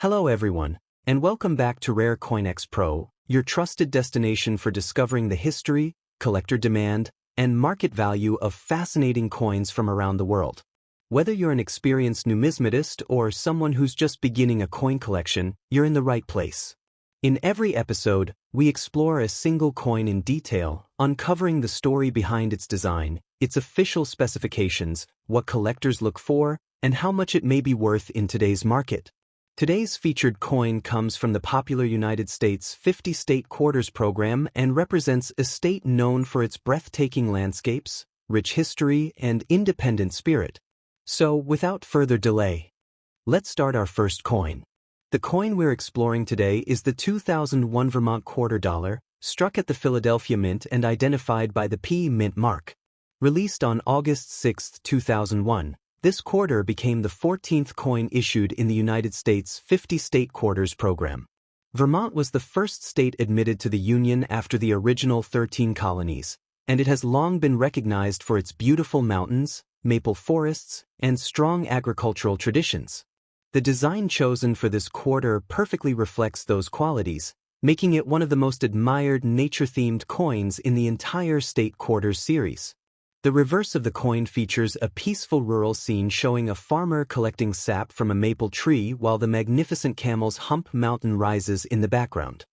Hello everyone, and welcome back to Rare CoinX PRO, your trusted destination for discovering the history, collector demand, and market value of fascinating coins from around the world. Whether you're an experienced numismatist or someone who's just beginning a coin collection, you're in the right place. In every episode, we explore a single coin in detail, uncovering the story behind its design, its official specifications, what collectors look for, and how much it may be worth in today's market. Today's featured coin comes from the popular United States 50-state quarters program and represents a state known for its breathtaking landscapes, rich history, and independent spirit. So, without further delay, let's start our first coin. The coin we're exploring today is the 2001 Vermont quarter dollar, struck at the Philadelphia Mint and identified by the P Mint mark. Released on August 6, 2001, this quarter became the 14th coin issued in the United States 50-state quarters program. Vermont was the first state admitted to the Union after the original 13 colonies, and it has long been recognized for its beautiful mountains, maple forests, and strong agricultural traditions. The design chosen for this quarter perfectly reflects those qualities, making it one of the most admired nature-themed coins in the entire state quarters series. The reverse of the coin features a peaceful rural scene showing a farmer collecting sap from a maple tree while the magnificent Camel's Hump Mountain rises in the background.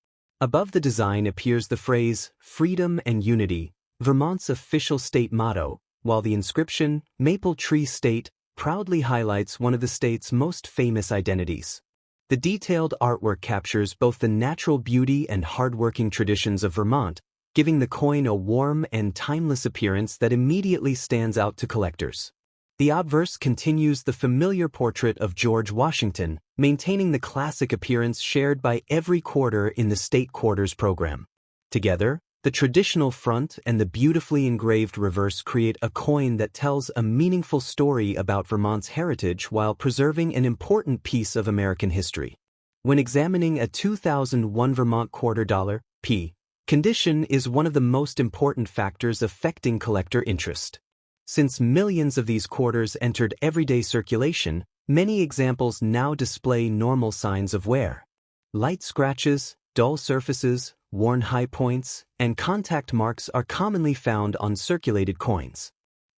Above the design appears the phrase, "Freedom and Unity," Vermont's official state motto, while the inscription, "Maple Tree State," proudly highlights one of the state's most famous identities. The detailed artwork captures both the natural beauty and hard-working traditions of Vermont, giving the coin a warm and timeless appearance that immediately stands out to collectors. The obverse continues the familiar portrait of George Washington, maintaining the classic appearance shared by every quarter in the state quarters program. Together, the traditional front and the beautifully engraved reverse create a coin that tells a meaningful story about Vermont's heritage while preserving an important piece of American history. When examining a 2001 Vermont quarter dollar, P, condition is one of the most important factors affecting collector interest. Since millions of these quarters entered everyday circulation, many examples now display normal signs of wear. Light scratches, dull surfaces, worn high points, and contact marks are commonly found on circulated coins.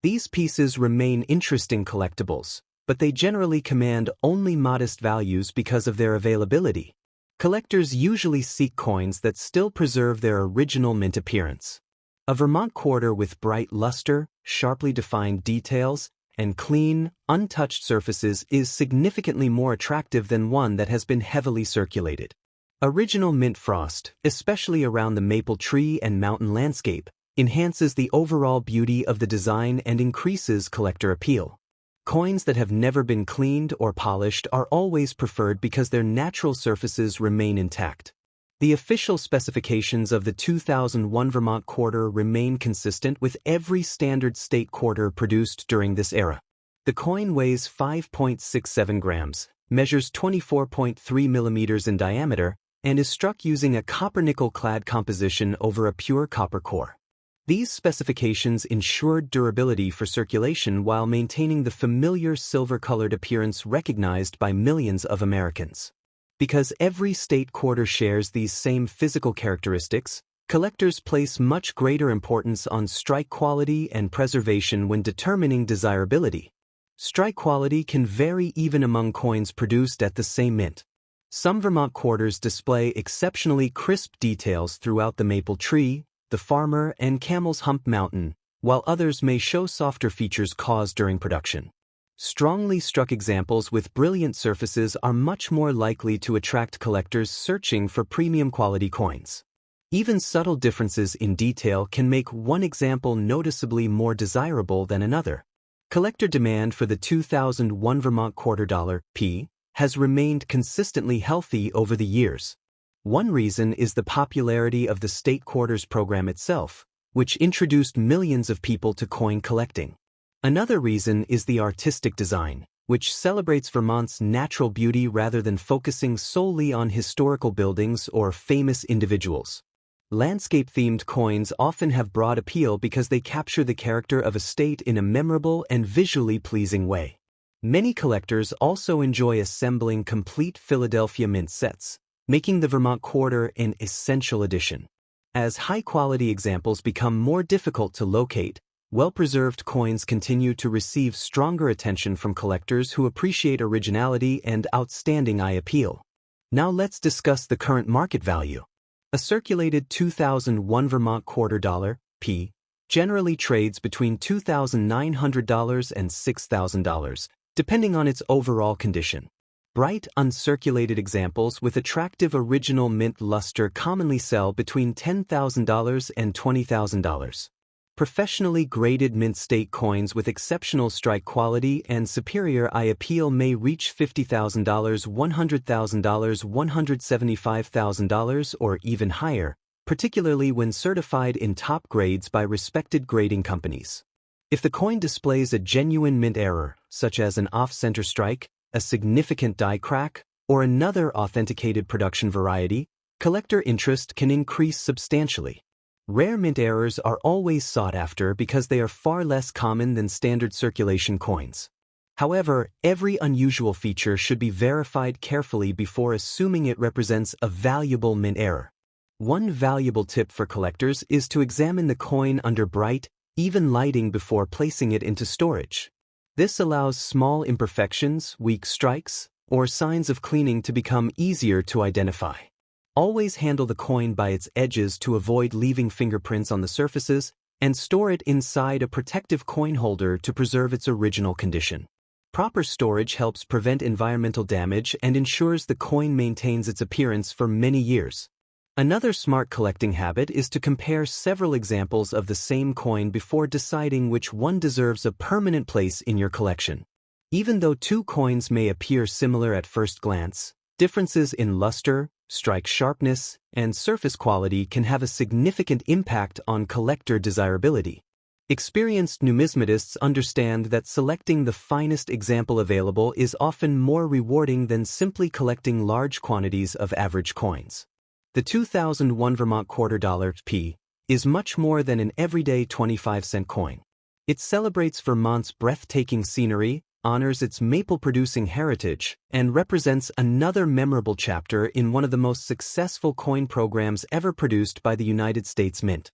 These pieces remain interesting collectibles, but they generally command only modest values because of their availability. Collectors usually seek coins that still preserve their original mint appearance. A Vermont quarter with bright luster, sharply defined details, and clean, untouched surfaces is significantly more attractive than one that has been heavily circulated. Original mint frost, especially around the maple tree and mountain landscape, enhances the overall beauty of the design and increases collector appeal. Coins that have never been cleaned or polished are always preferred because their natural surfaces remain intact. The official specifications of the 2001 Vermont quarter remain consistent with every standard state quarter produced during this era. The coin weighs 5.67 grams, measures 24.3 millimeters in diameter, and is struck using a copper-nickel-clad composition over a pure copper core. These specifications ensured durability for circulation while maintaining the familiar silver-colored appearance recognized by millions of Americans. Because every state quarter shares these same physical characteristics, collectors place much greater importance on strike quality and preservation when determining desirability. Strike quality can vary even among coins produced at the same mint. Some Vermont quarters display exceptionally crisp details throughout the maple tree, the farmer, and Camel's Hump Mountain, while others may show softer features caused during production. Strongly struck examples with brilliant surfaces are much more likely to attract collectors searching for premium quality coins. Even subtle differences in detail can make one example noticeably more desirable than another. Collector demand for the 2001 Vermont quarter dollar, P, has remained consistently healthy over the years. One reason is the popularity of the state quarters program itself, which introduced millions of people to coin collecting. Another reason is the artistic design, which celebrates Vermont's natural beauty rather than focusing solely on historical buildings or famous individuals. Landscape-themed coins often have broad appeal because they capture the character of a state in a memorable and visually pleasing way. Many collectors also enjoy assembling complete Philadelphia mint sets, making the Vermont quarter an essential addition. As high-quality examples become more difficult to locate, well-preserved coins continue to receive stronger attention from collectors who appreciate originality and outstanding eye appeal. Now let's discuss the current market value. A circulated 2001 Vermont quarter dollar, P, generally trades between $2,900 and $6,000, depending on its overall condition. Bright, uncirculated examples with attractive original mint luster commonly sell between $10,000 and $20,000. Professionally graded mint state coins with exceptional strike quality and superior eye appeal may reach $50,000, $100,000, $175,000, or even higher, particularly when certified in top grades by respected grading companies. If the coin displays a genuine mint error, such as an off-center strike, a significant die crack, or another authenticated production variety, collector interest can increase substantially. Rare mint errors are always sought after because they are far less common than standard circulation coins. However, every unusual feature should be verified carefully before assuming it represents a valuable mint error. One valuable tip for collectors is to examine the coin under bright, even lighting before placing it into storage. This allows small imperfections, weak strikes, or signs of cleaning to become easier to identify. Always handle the coin by its edges to avoid leaving fingerprints on the surfaces, and store it inside a protective coin holder to preserve its original condition. Proper storage helps prevent environmental damage and ensures the coin maintains its appearance for many years. Another smart collecting habit is to compare several examples of the same coin before deciding which one deserves a permanent place in your collection. Even though two coins may appear similar at first glance, differences in luster, strike sharpness, and surface quality can have a significant impact on collector desirability. Experienced numismatists understand that selecting the finest example available is often more rewarding than simply collecting large quantities of average coins. The 2001 Vermont quarter dollar, P, is much more than an everyday 25-cent coin. It celebrates Vermont's breathtaking scenery, honors its maple-producing heritage, and represents another memorable chapter in one of the most successful coin programs ever produced by the United States Mint.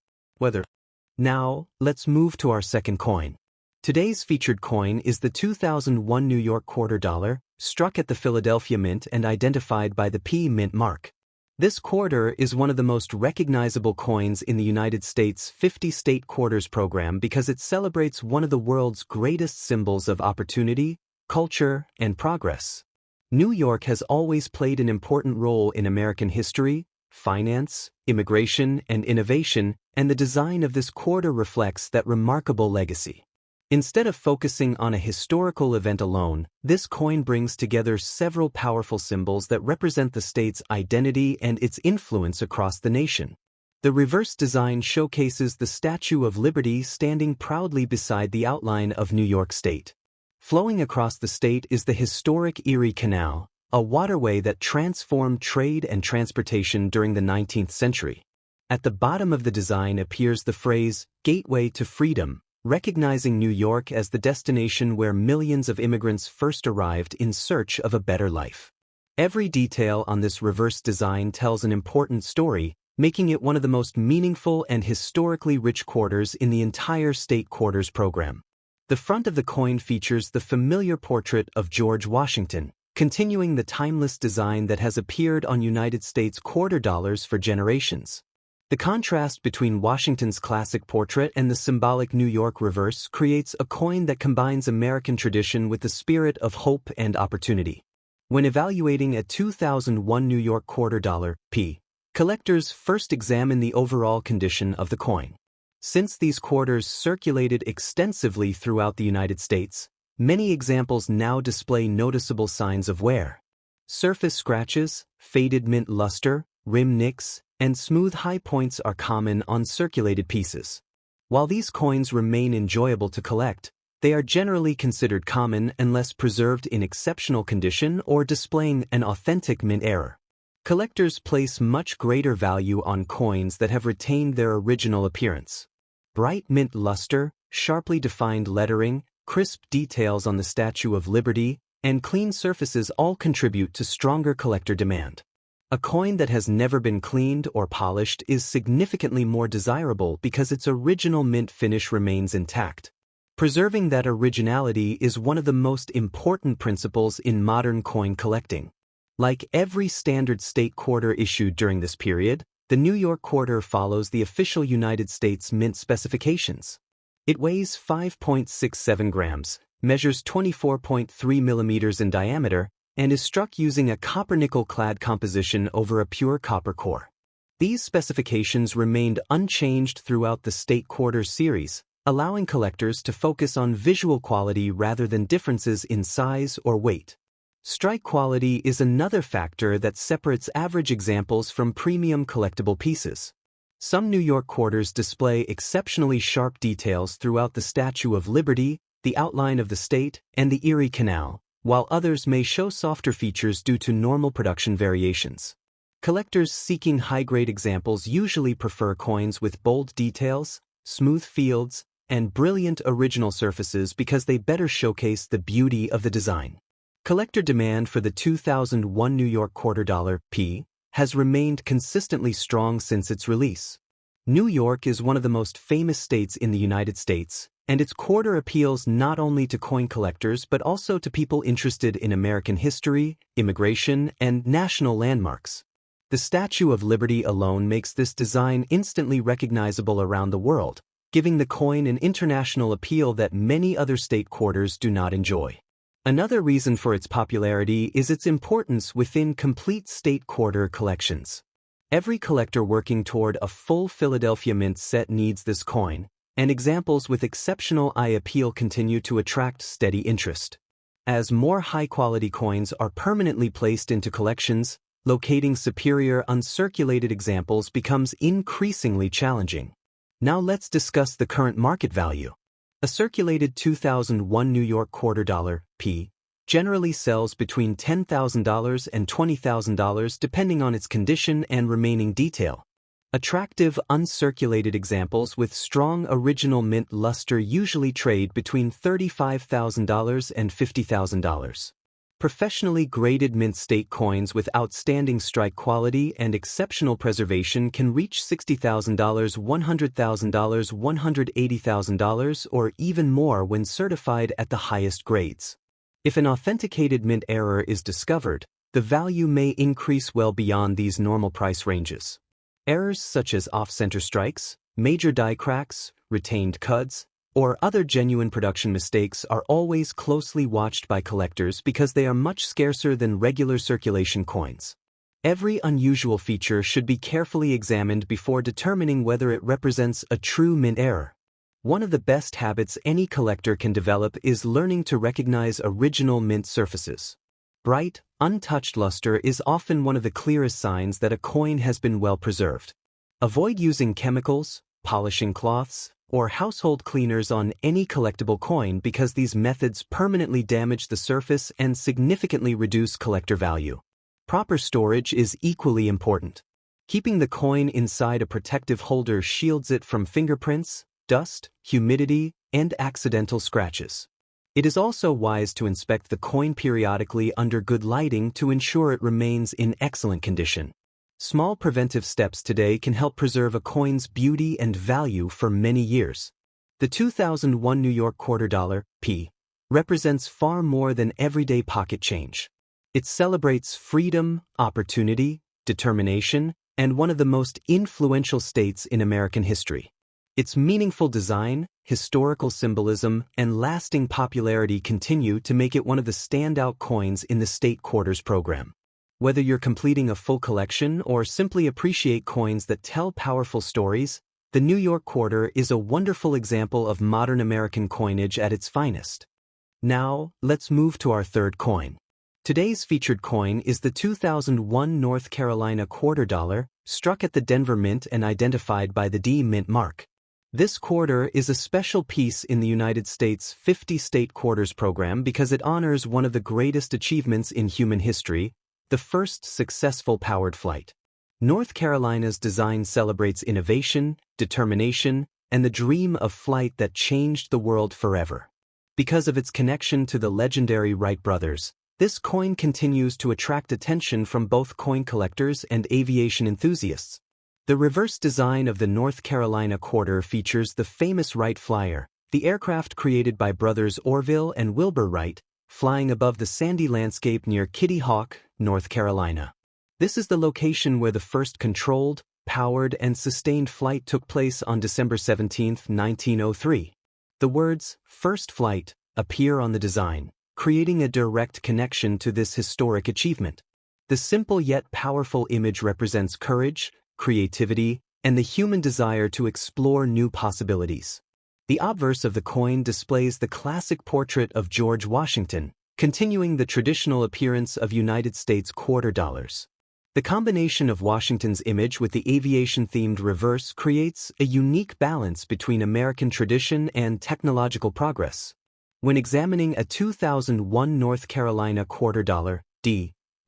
Now, let's move to our second coin. Today's featured coin is the 2001 New York quarter dollar, struck at the Philadelphia Mint and identified by the P Mint mark. This quarter is one of the most recognizable coins in the United States' 50-state quarters program because it celebrates one of the world's greatest symbols of opportunity, culture, and progress. New York has always played an important role in American history, finance, immigration, and innovation, and the design of this quarter reflects that remarkable legacy. Instead of focusing on a historical event alone, this coin brings together several powerful symbols that represent the state's identity and its influence across the nation. The reverse design showcases the Statue of Liberty standing proudly beside the outline of New York State. Flowing across the state is the historic Erie Canal, a waterway that transformed trade and transportation during the 19th century. At the bottom of the design appears the phrase, "Gateway to Freedom," recognizing New York as the destination where millions of immigrants first arrived in search of a better life. Every detail on this reverse design tells an important story, making it one of the most meaningful and historically rich quarters in the entire state quarters program. The front of the coin features the familiar portrait of George Washington, continuing the timeless design that has appeared on United States quarter dollars for generations. The contrast between Washington's classic portrait and the symbolic New York reverse creates a coin that combines American tradition with the spirit of hope and opportunity. When evaluating a 2001 New York quarter dollar, P, collectors first examine the overall condition of the coin. Since these quarters circulated extensively throughout the United States, many examples now display noticeable signs of wear. Surface scratches, faded mint luster, rim nicks, and smooth high points are common on circulated pieces. While these coins remain enjoyable to collect, they are generally considered common unless preserved in exceptional condition or displaying an authentic mint error. Collectors place much greater value on coins that have retained their original appearance. Bright mint luster, sharply defined lettering, Crisp details on the Statue of Liberty and clean surfaces all contribute to stronger collector demand. A coin that has never been cleaned or polished is significantly more desirable because its original mint finish remains intact. Preserving that originality is one of the most important principles in modern coin collecting. Like every standard state quarter issued during this period, the New York quarter follows the official United States mint specifications. It weighs 5.67 grams, measures 24.3 millimeters in diameter, and is struck using a copper-nickel-clad composition over a pure copper core. These specifications remained unchanged throughout the State Quarter series, allowing collectors to focus on visual quality rather than differences in size or weight. Strike quality is another factor that separates average examples from premium collectible pieces. Some New York quarters display exceptionally sharp details throughout the Statue of Liberty, the outline of the state, and the Erie Canal, while others may show softer features due to normal production variations. Collectors seeking high-grade examples usually prefer coins with bold details, smooth fields, and brilliant original surfaces because they better showcase the beauty of the design. Collector demand for the 2001 New York quarter dollar P has remained consistently strong since its release. New York is one of the most famous states in the United States, and its quarter appeals not only to coin collectors but also to people interested in American history, immigration, and national landmarks. The Statue of Liberty alone makes this design instantly recognizable around the world, giving the coin an international appeal that many other state quarters do not enjoy. Another reason for its popularity is its importance within complete state quarter collections. Every collector working toward a full Philadelphia Mint set needs this coin, and examples with exceptional eye appeal continue to attract steady interest. As more high-quality coins are permanently placed into collections, locating superior uncirculated examples becomes increasingly challenging. Now let's discuss the current market value. A circulated 2001 New York quarter dollar P generally sells between $10,000 and $20,000 depending on its condition and remaining detail. Attractive uncirculated examples with strong original mint luster usually trade between $35,000 and $50,000. Professionally graded mint state coins with outstanding strike quality and exceptional preservation can reach $60,000, $100,000, $180,000, or even more when certified at the highest grades. If an authenticated mint error is discovered, the value may increase well beyond these normal price ranges. Errors such as off-center strikes, major die cracks, retained cuds, or other genuine production mistakes are always closely watched by collectors because they are much scarcer than regular circulation coins. Every unusual feature should be carefully examined before determining whether it represents a true mint error. One of the best habits any collector can develop is learning to recognize original mint surfaces. Bright, untouched luster is often one of the clearest signs that a coin has been well preserved. Avoid using chemicals, polishing cloths, or household cleaners on any collectible coin because these methods permanently damage the surface and significantly reduce collector value. Proper storage is equally important. Keeping the coin inside a protective holder shields it from fingerprints, dust, humidity, and accidental scratches. It is also wise to inspect the coin periodically under good lighting to ensure it remains in excellent condition. Small preventive steps today can help preserve a coin's beauty and value for many years. The 2001 New York quarter dollar P represents far more than everyday pocket change. It celebrates freedom, opportunity, determination, and one of the most influential states in American history. Its meaningful design, historical symbolism, and lasting popularity continue to make it one of the standout coins in the State Quarters program. Whether you're completing a full collection or simply appreciate coins that tell powerful stories, the New York quarter is a wonderful example of modern American coinage at its finest. Now, let's move to our third coin. Today's featured coin is the 2001 North Carolina quarter dollar, struck at the Denver Mint and identified by the D Mint mark. This quarter is a special piece in the United States' 50 State Quarters program because it honors one of the greatest achievements in human history, the first successful powered flight. North Carolina's design celebrates innovation, determination, and the dream of flight that changed the world forever. Because of its connection to the legendary Wright brothers, this coin continues to attract attention from both coin collectors and aviation enthusiasts. The reverse design of the North Carolina quarter features the famous Wright Flyer, the aircraft created by brothers Orville and Wilbur Wright, flying above the sandy landscape near Kitty Hawk, North Carolina. This is the location where the first controlled, powered, and sustained flight took place on December 17, 1903. The words, "First Flight," appear on the design, creating a direct connection to this historic achievement. The simple yet powerful image represents courage, creativity, and the human desire to explore new possibilities. The obverse of the coin displays the classic portrait of George Washington, continuing the traditional appearance of United States quarter dollars. The combination of Washington's image with the aviation-themed reverse creates a unique balance between American tradition and technological progress. When examining a 2001 North Carolina quarter dollar,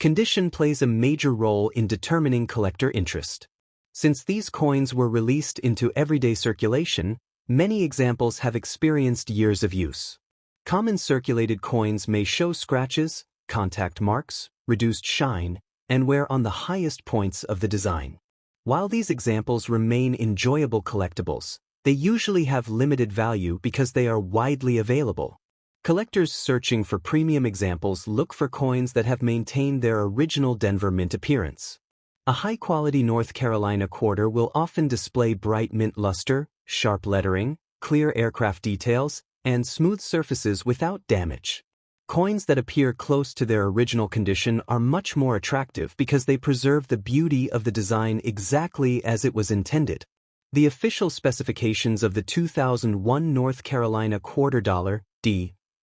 condition plays a major role in determining collector interest. Since these coins were released into everyday circulation, many examples have experienced years of use. Common circulated coins may show scratches, contact marks, reduced shine, and wear on the highest points of the design. While these examples remain enjoyable collectibles, they usually have limited value because they are widely available. Collectors searching for premium examples look for coins that have maintained their original Denver Mint appearance. A high-quality North Carolina quarter will often display bright mint luster, sharp lettering, clear aircraft details, and smooth surfaces without damage. Coins that appear close to their original condition are much more attractive because they preserve the beauty of the design exactly as it was intended. The official specifications of the 2001 North Carolina quarter dollar,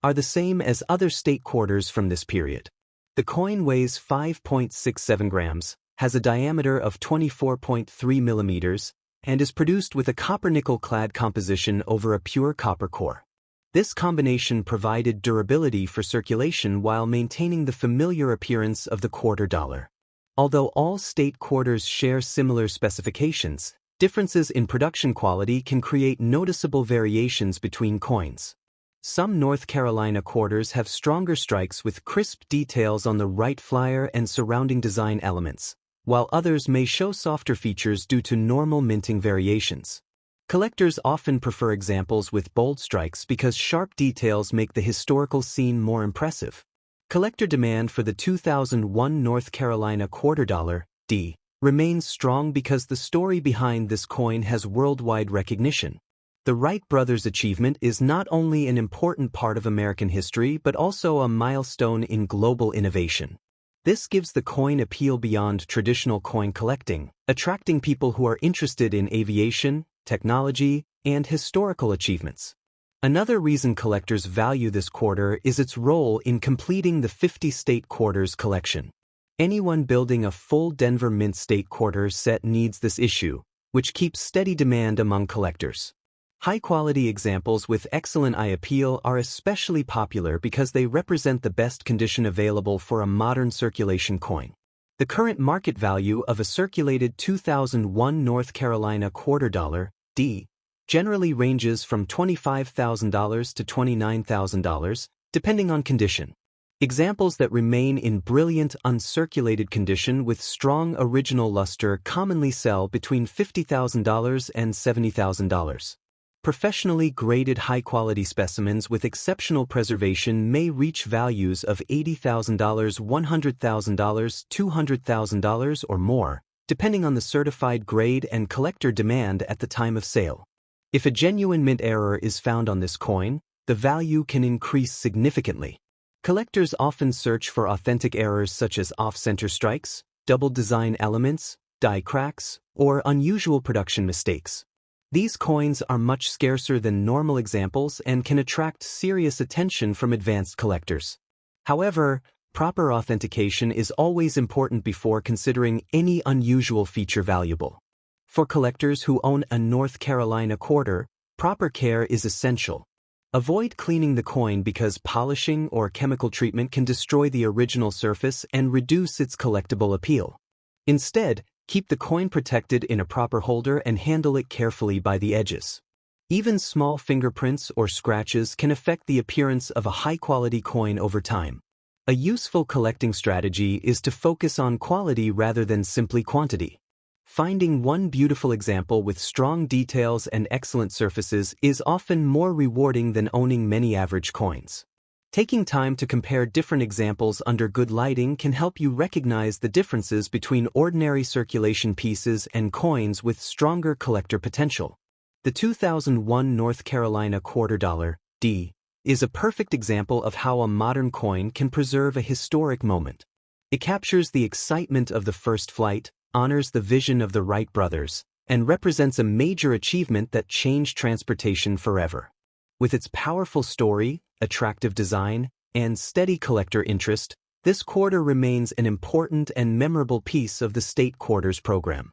are the same as other state quarters from this period. The coin weighs 5.67 grams, has a diameter of 24.3 millimeters, and is produced with a copper-nickel-clad composition over a pure copper core. This combination provided durability for circulation while maintaining the familiar appearance of the quarter dollar. Although all state quarters share similar specifications, differences in production quality can create noticeable variations between coins. Some North Carolina quarters have stronger strikes with crisp details on the Wright Flyer and surrounding design elements, while others may show softer features due to normal minting variations. Collectors often prefer examples with bold strikes because sharp details make the historical scene more impressive. Collector demand for the 2001 North Carolina quarter dollar, remains strong because the story behind this coin has worldwide recognition. The Wright brothers' achievement is not only an important part of American history but also a milestone in global innovation. This gives the coin appeal beyond traditional coin collecting, attracting people who are interested in aviation, technology, and historical achievements. Another reason collectors value this quarter is its role in completing the 50-state quarters collection. Anyone building a full Denver Mint state quarter set needs this issue, which keeps steady demand among collectors. High-quality examples with excellent eye appeal are especially popular because they represent the best condition available for a modern circulation coin. The current market value of a circulated 2001 North Carolina quarter dollar, generally ranges from $25,000 to $29,000, depending on condition. Examples that remain in brilliant uncirculated condition with strong original luster commonly sell between $50,000 and $70,000. Professionally graded high-quality specimens with exceptional preservation may reach values of $80,000, $100,000, $200,000 or more, depending on the certified grade and collector demand at the time of sale. If a genuine mint error is found on this coin, the value can increase significantly. Collectors often search for authentic errors such as off-center strikes, double design elements, die cracks, or unusual production mistakes. These coins are much scarcer than normal examples and can attract serious attention from advanced collectors. However, proper authentication is always important before considering any unusual feature valuable. For collectors who own a North Carolina quarter, proper care is essential. Avoid cleaning the coin because polishing or chemical treatment can destroy the original surface and reduce its collectible appeal. Instead, keep the coin protected in a proper holder and handle it carefully by the edges. Even small fingerprints or scratches can affect the appearance of a high-quality coin over time. A useful collecting strategy is to focus on quality rather than simply quantity. Finding one beautiful example with strong details and excellent surfaces is often more rewarding than owning many average coins. Taking time to compare different examples under good lighting can help you recognize the differences between ordinary circulation pieces and coins with stronger collector potential. The 2001 North Carolina quarter dollar, D, is a perfect example of how a modern coin can preserve a historic moment. It captures the excitement of the first flight, honors the vision of the Wright brothers, and represents a major achievement that changed transportation forever. With its powerful story, attractive design, and steady collector interest, this quarter remains an important and memorable piece of the state quarters program.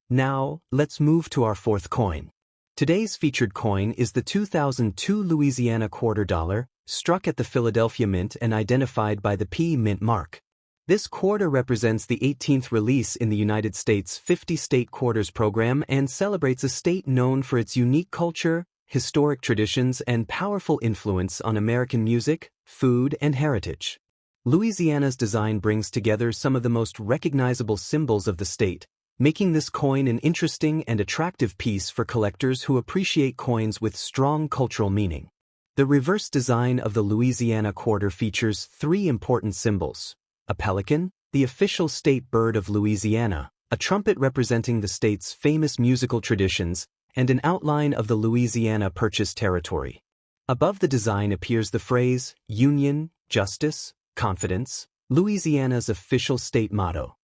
Now, let's move to our fourth coin. Today's featured coin is the 2002 Louisiana quarter dollar, struck at the Philadelphia Mint and identified by the P Mint mark. This quarter represents the 18th release in the United States' 50-state quarters program and celebrates a state known for its unique culture, historic traditions, and powerful influence on American music, food, and heritage. Louisiana's design brings together some of the most recognizable symbols of the state, making this coin an interesting and attractive piece for collectors who appreciate coins with strong cultural meaning. The reverse design of the Louisiana quarter features three important symbols: a pelican, the official state bird of Louisiana, a trumpet representing the state's famous musical traditions, and an outline of the Louisiana Purchase territory. Above the design appears the phrase, Union, Justice, Confidence, Louisiana's official state motto.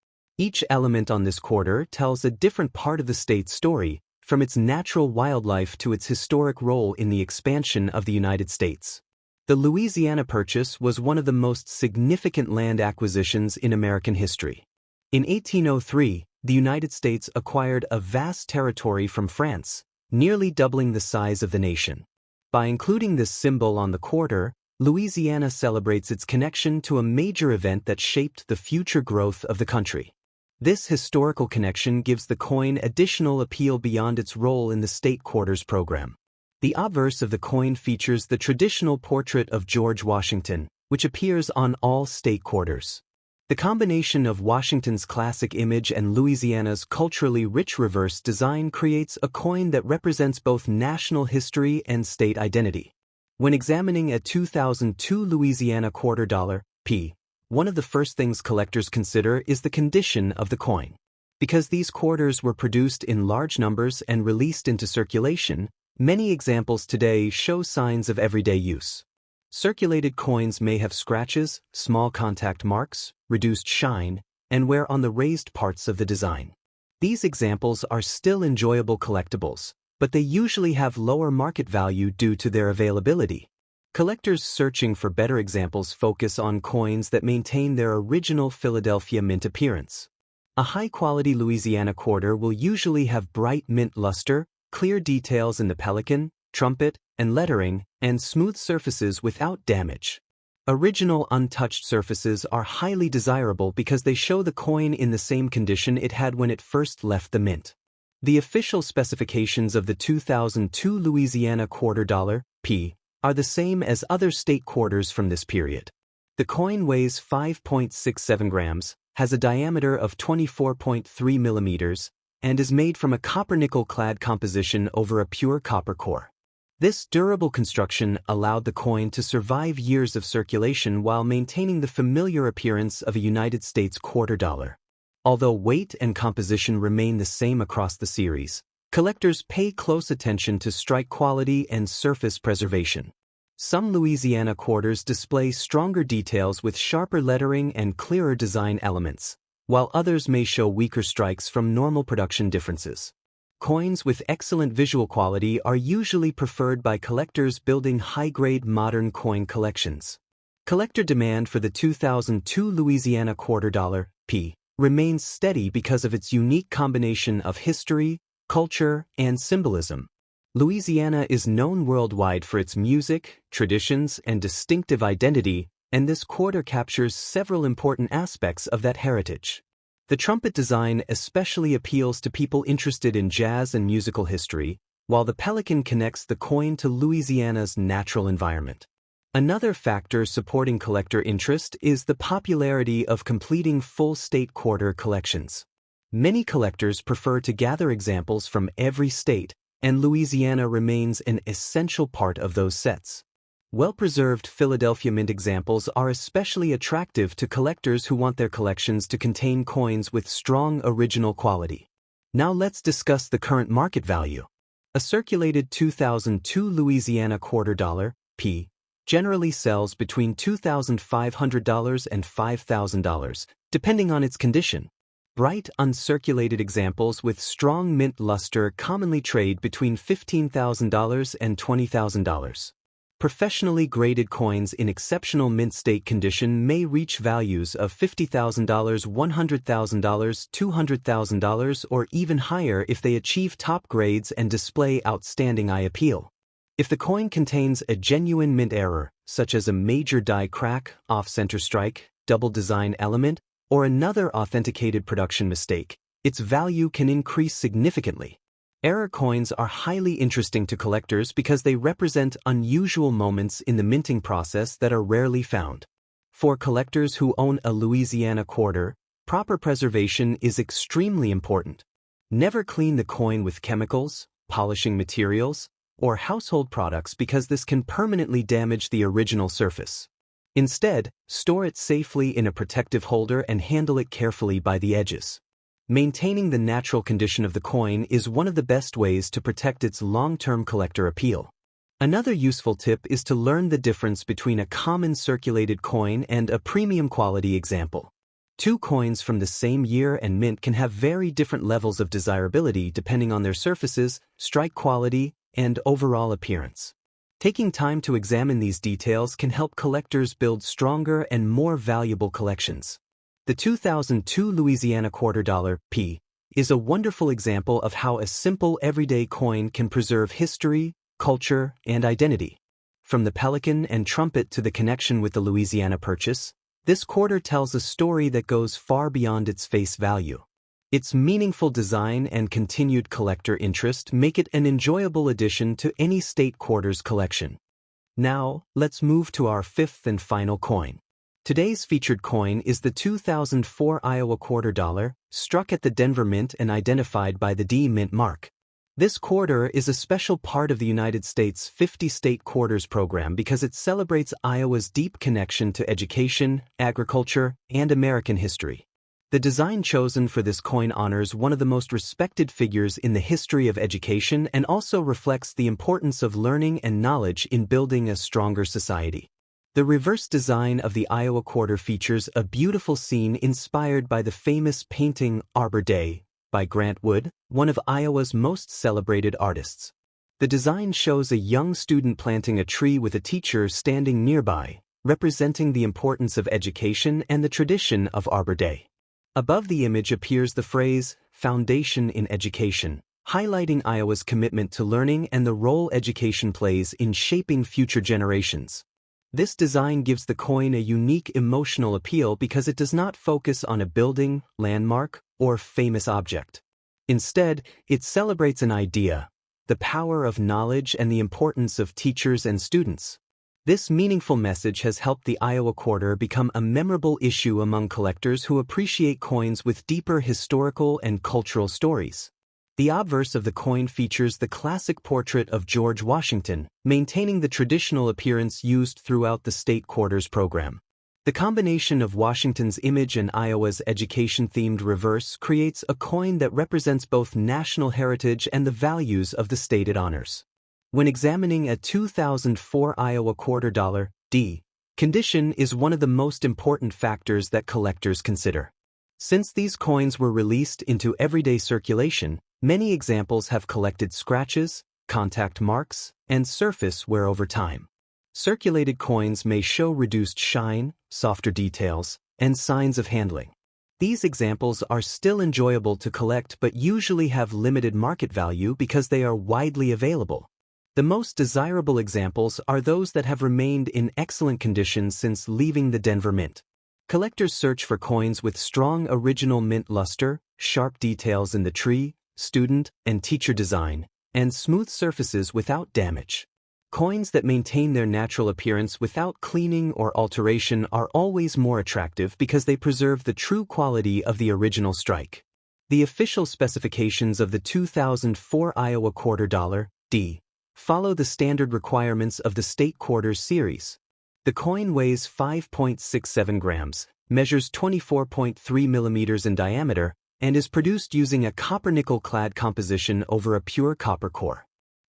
Each element on this quarter tells a different part of the state's story, from its natural wildlife to its historic role in the expansion of the United States. The Louisiana Purchase was one of the most significant land acquisitions in American history. In 1803, the United States acquired a vast territory from France, nearly doubling the size of the nation. By including this symbol on the quarter, Louisiana celebrates its connection to a major event that shaped the future growth of the country. This historical connection gives the coin additional appeal beyond its role in the state quarters program. The obverse of the coin features the traditional portrait of George Washington, which appears on all state quarters. The combination of Washington's classic image and Louisiana's culturally rich reverse design creates a coin that represents both national history and state identity. When examining a 2002 Louisiana quarter dollar, P, one of the first things collectors consider is the condition of the coin. Because these quarters were produced in large numbers and released into circulation, many examples today show signs of everyday use. Circulated coins may have scratches, small contact marks, reduced shine, and wear on the raised parts of the design. These examples are still enjoyable collectibles, but they usually have lower market value due to their availability. Collectors searching for better examples focus on coins that maintain their original Philadelphia Mint appearance. A high-quality Louisiana quarter will usually have bright mint luster, clear details in the pelican, trumpet, and lettering, and smooth surfaces without damage. Original untouched surfaces are highly desirable because they show the coin in the same condition it had when it first left the mint. The official specifications of the 2002 Louisiana quarter dollar, P, are the same as other state quarters from this period. The coin weighs 5.67 grams, has a diameter of 24.3 millimeters, and is made from a copper-nickel-clad composition over a pure copper core. This durable construction allowed the coin to survive years of circulation while maintaining the familiar appearance of a United States quarter dollar. Although weight and composition remain the same across the series, collectors pay close attention to strike quality and surface preservation. Some Louisiana quarters display stronger details with sharper lettering and clearer design elements, while others may show weaker strikes from normal production differences. Coins with excellent visual quality are usually preferred by collectors building high-grade modern coin collections. Collector demand for the 2002 Louisiana quarter dollar, P, remains steady because of its unique combination of history, culture, and symbolism. Louisiana is known worldwide for its music, traditions, and distinctive identity, and this quarter captures several important aspects of that heritage. The trumpet design especially appeals to people interested in jazz and musical history, while the pelican connects the coin to Louisiana's natural environment. Another factor supporting collector interest is the popularity of completing full state quarter collections. Many collectors prefer to gather examples from every state, and Louisiana remains an essential part of those sets. Well-preserved Philadelphia Mint examples are especially attractive to collectors who want their collections to contain coins with strong original quality. Now let's discuss the current market value. A circulated 2002 Louisiana quarter dollar, P, generally sells between $2,500 and $5,000, depending on its condition. Bright, uncirculated examples with strong mint luster commonly trade between $15,000 and $20,000. Professionally graded coins in exceptional mint state condition may reach values of $50,000, $100,000, $200,000, or even higher if they achieve top grades and display outstanding eye appeal. If the coin contains a genuine mint error, such as a major die crack, off-center strike, double design element, or another authenticated production mistake, its value can increase significantly. Error coins are highly interesting to collectors because they represent unusual moments in the minting process that are rarely found. For collectors who own a Louisiana quarter, proper preservation is extremely important. Never clean the coin with chemicals, polishing materials, or household products because this can permanently damage the original surface. Instead, store it safely in a protective holder and handle it carefully by the edges. Maintaining the natural condition of the coin is one of the best ways to protect its long-term collector appeal. Another useful tip is to learn the difference between a common circulated coin and a premium quality example. Two coins from the same year and mint can have very different levels of desirability depending on their surfaces, strike quality, and overall appearance. Taking time to examine these details can help collectors build stronger and more valuable collections. The 2002 Louisiana quarter dollar, P, is a wonderful example of how a simple everyday coin can preserve history, culture, and identity. From the pelican and trumpet to the connection with the Louisiana Purchase, this quarter tells a story that goes far beyond its face value. Its meaningful design and continued collector interest make it an enjoyable addition to any state quarters collection. Now, let's move to our fifth and final coin. Today's featured coin is the 2004 Iowa quarter dollar, struck at the Denver Mint and identified by the D Mint mark. This quarter is a special part of the United States 50-state quarters program because it celebrates Iowa's deep connection to education, agriculture, and American history. The design chosen for this coin honors one of the most respected figures in the history of education and also reflects the importance of learning and knowledge in building a stronger society. The reverse design of the Iowa quarter features a beautiful scene inspired by the famous painting Arbor Day by Grant Wood, one of Iowa's most celebrated artists. The design shows a young student planting a tree with a teacher standing nearby, representing the importance of education and the tradition of Arbor Day. Above the image appears the phrase, "Foundation in Education," highlighting Iowa's commitment to learning and the role education plays in shaping future generations. This design gives the coin a unique emotional appeal because it does not focus on a building, landmark, or famous object. Instead, it celebrates an idea, the power of knowledge and the importance of teachers and students. This meaningful message has helped the Iowa quarter become a memorable issue among collectors who appreciate coins with deeper historical and cultural stories. The obverse of the coin features the classic portrait of George Washington, maintaining the traditional appearance used throughout the state quarters program. The combination of Washington's image and Iowa's education-themed reverse creates a coin that represents both national heritage and the values of the state it honors. When examining a 2004 Iowa quarter dollar, D, condition is one of the most important factors that collectors consider. Since these coins were released into everyday circulation, many examples have collected scratches, contact marks, and surface wear over time. Circulated coins may show reduced shine, softer details, and signs of handling. These examples are still enjoyable to collect but usually have limited market value because they are widely available. The most desirable examples are those that have remained in excellent condition since leaving the Denver Mint. Collectors search for coins with strong original mint luster, sharp details in the tree, student, and teacher design, and smooth surfaces without damage. Coins that maintain their natural appearance without cleaning or alteration are always more attractive because they preserve the true quality of the original strike. The official specifications of the 2004 Iowa quarter dollar, D, follow the standard requirements of the state quarters series. The coin weighs 5.67 grams, measures 24.3 millimeters in diameter, and is produced using a copper-nickel-clad composition over a pure copper core.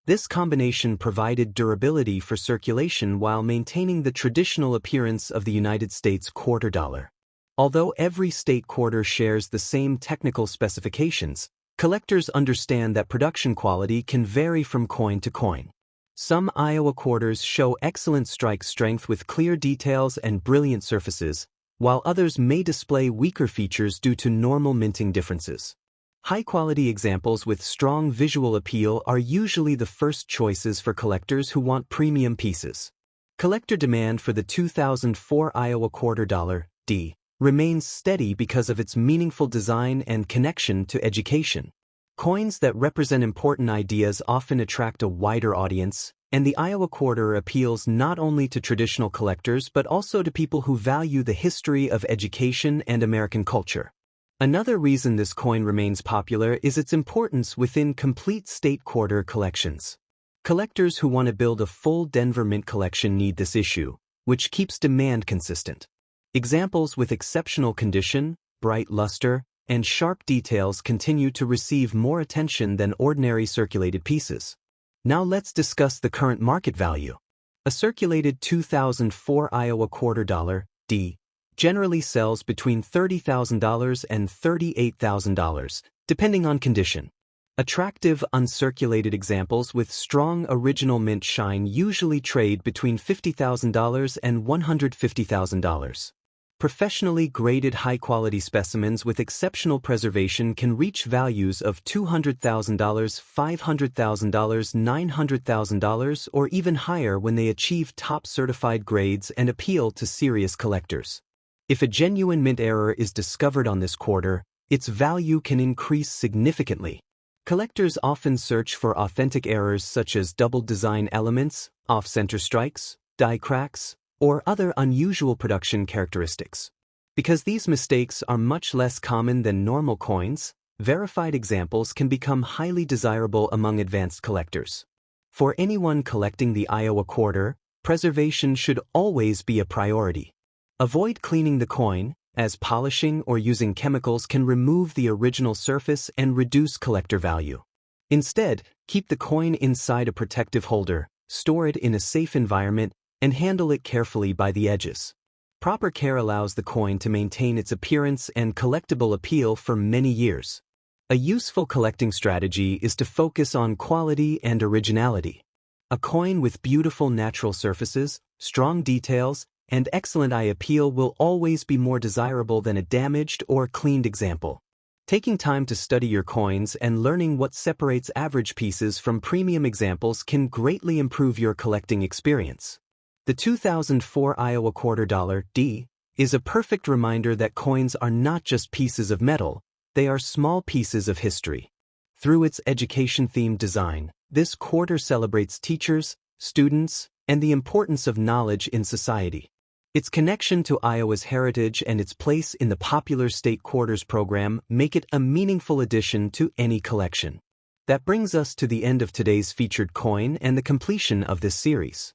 This combination provided durability for circulation while maintaining the traditional appearance of the United States quarter dollar. Although every state quarter shares the same technical specifications, collectors understand that production quality can vary from coin to coin. Some Iowa quarters show excellent strike strength with clear details and brilliant surfaces, while others may display weaker features due to normal minting differences. High-quality examples with strong visual appeal are usually the first choices for collectors who want premium pieces. Collector demand for the 2004 Iowa quarter dollar, D, remains steady because of its meaningful design and connection to education. Coins that represent important ideas often attract a wider audience, and the Iowa quarter appeals not only to traditional collectors but also to people who value the history of education and American culture. Another reason this coin remains popular is its importance within complete state quarter collections. Collectors who want to build a full Denver Mint collection need this issue, which keeps demand consistent. Examples with exceptional condition, bright luster, and sharp details continue to receive more attention than ordinary circulated pieces. Now let's discuss the current market value. A circulated 2004 Iowa quarter dollar, D, generally sells between $30,000 and $38,000, depending on condition. Attractive uncirculated examples with strong original mint shine usually trade between $50,000 and $150,000. Professionally graded high-quality specimens with exceptional preservation can reach values of $200,000, $500,000, $900,000, or even higher when they achieve top-certified grades and appeal to serious collectors. If a genuine mint error is discovered on this quarter, its value can increase significantly. Collectors often search for authentic errors such as doubled design elements, off-center strikes, die cracks, or other unusual production characteristics. Because these mistakes are much less common than normal coins, verified examples can become highly desirable among advanced collectors. For anyone collecting the Iowa quarter, preservation should always be a priority. Avoid cleaning the coin, as polishing or using chemicals can remove the original surface and reduce collector value. Instead, keep the coin inside a protective holder, store it in a safe environment, and handle it carefully by the edges. Proper care allows the coin to maintain its appearance and collectible appeal for many years. A useful collecting strategy is to focus on quality and originality. A coin with beautiful natural surfaces, strong details, and excellent eye appeal will always be more desirable than a damaged or cleaned example. Taking time to study your coins and learning what separates average pieces from premium examples can greatly improve your collecting experience. The 2004 Iowa quarter dollar, D, is a perfect reminder that coins are not just pieces of metal, they are small pieces of history. Through its education-themed design, this quarter celebrates teachers, students, and the importance of knowledge in society. Its connection to Iowa's heritage and its place in the popular state quarters program make it a meaningful addition to any collection. That brings us to the end of today's featured coin and the completion of this series.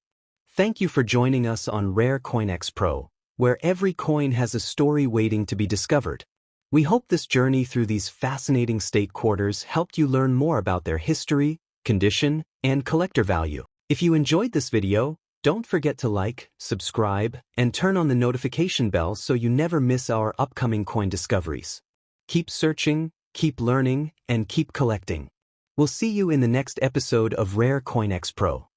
Thank you for joining us on Rare CoinX PRO, where every coin has a story waiting to be discovered. We hope this journey through these fascinating state quarters helped you learn more about their history, condition, and collector value. If you enjoyed this video, don't forget to like, subscribe, and turn on the notification bell so you never miss our upcoming coin discoveries. Keep searching, keep learning, and keep collecting. We'll see you in the next episode of Rare CoinX PRO.